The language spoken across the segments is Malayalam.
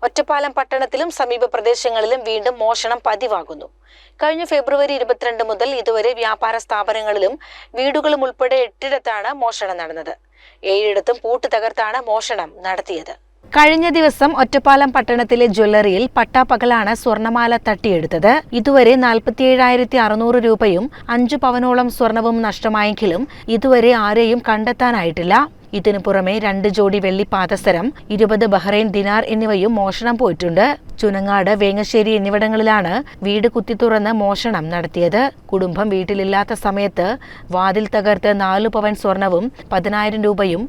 ഒറ്റപ്പാലം പട്ടണത്തിലും സമീപ പ്രദേശങ്ങളിലും വീണ്ടും മോഷണം പതിവാകുന്നു. കഴിഞ്ഞ ഫെബ്രുവരി 22 മുതൽ ഇതുവരെ വ്യാപാര സ്ഥാപനങ്ങളിലും വീടുകളും ഉൾപ്പെടെ 8 മോഷണം നടന്നത്. 7 പൂട്ട് തകർത്താണ് മോഷണം നടത്തിയത്. കഴിഞ്ഞ ദിവസം ഒറ്റപ്പാലം പട്ടണത്തിലെ ജ്വല്ലറിയിൽ പട്ടാപ്പകലാണ് സ്വർണമാല തട്ടിയെടുത്തത്. ഇതുവരെ 47,600 രൂപയും 5 പവനോളം സ്വർണവും നഷ്ടമായെങ്കിലും ഇതുവരെ ആരെയും കണ്ടെത്താനായിട്ടില്ല. ഇതിനു പുറമെ 2 ജോഡി വെള്ളി പാദസരം, 20 ബഹ്റൈൻ ദിനാർ എന്നിവയും മോഷണം പോയിട്ടുണ്ട്. ചുനങ്ങാട്, വേങ്ങശ്ശേരി എന്നിവിടങ്ങളിലാണ് വീട് കുത്തിത്തുറന്ന് മോഷണം നടത്തിയത്. കുടുംബം വീട്ടിലില്ലാത്ത സമയത്ത് വാതിൽ തകർത്ത് 4 പവൻ സ്വർണവും 10,000 രൂപയും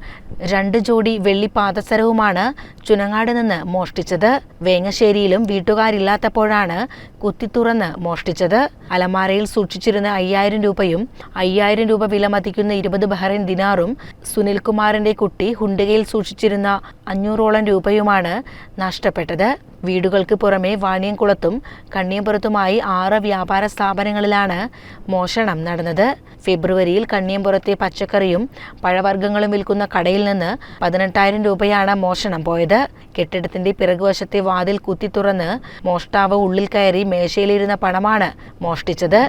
2 ജോഡി വെള്ളി പാദസരവുമാണ് ചുനങ്ങാട് നിന്ന് മോഷ്ടിച്ചത്. വേങ്ങശ്ശേരിയിലും വീട്ടുകാരില്ലാത്തപ്പോഴാണ് കുത്തിത്തുറന്ന് മോഷ്ടിച്ചത്. അലമാരയിൽ സൂക്ഷിച്ചിരുന്ന 5,000 രൂപയും 5,000 രൂപ വില മതിക്കുന്ന 20 ബഹ്റൈൻ ദിനാറും സുനിൽകുമാറിന്റെ കുട്ടി ഹുണ്ടികയിൽ സൂക്ഷിച്ചിരുന്ന 500ഓളം രൂപയുമാണ് നഷ്ടപ്പെട്ടത്. വീടുകൾക്ക് പുറമെ വാണിയംകുളത്തും കണ്ണിയമ്പുറത്തുമായി 6 വ്യാപാര സ്ഥാപനങ്ങളിലാണ് മോഷണം നടന്നത്. ഫെബ്രുവരിയിൽ കണ്ണിയമ്പുറത്തെ പച്ചക്കറിയും പഴവർഗ്ഗങ്ങളും വിൽക്കുന്ന കടയിൽ നിന്ന് 18,000 രൂപയാണ് മോഷണം പോയത്. കെട്ടിടത്തിന്റെ പിറകുവശത്തെ വാതിൽ കുത്തി തുറന്ന് മോഷ്ടാവ് ഉള്ളിൽ കയറി മേശയിലിരുന്ന പണമാണ് മോഷ്ടിച്ചത്.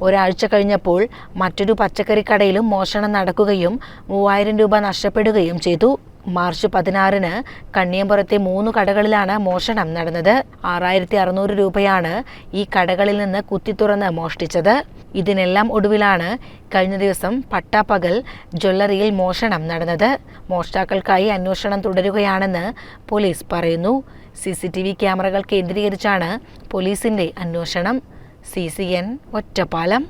ഒരാഴ്ച കഴിഞ്ഞപ്പോൾ മറ്റൊരു പച്ചക്കറി കടയിലും മോഷണം നടക്കുകയും 3,000 രൂപ നഷ്ടപ്പെടുകയും ചെയ്തു. മാർച്ച് 16-ന് കണ്ണിയമ്പുറത്തെ 3 കടകളിലാണ് മോഷണം നടന്നത്. 6,600 രൂപയാണ് ഈ കടകളിൽ നിന്ന് കുത്തിത്തുറന്ന് മോഷ്ടിച്ചത്. ഇതിനെല്ലാം ഒടുവിലാണ് കഴിഞ്ഞ ദിവസം പട്ടാപ്പകൽ ജ്വല്ലറിയിൽ മോഷണം നടന്നത്. മോഷ്ടാക്കൾക്കായി അന്വേഷണം തുടരുകയാണെന്ന് പോലീസ് പറയുന്നു. CCTV ക്യാമറകൾ കേന്ദ്രീകരിച്ചാണ് പോലീസിന്റെ അന്വേഷണം. CCN ഒറ്റപ്പാലം.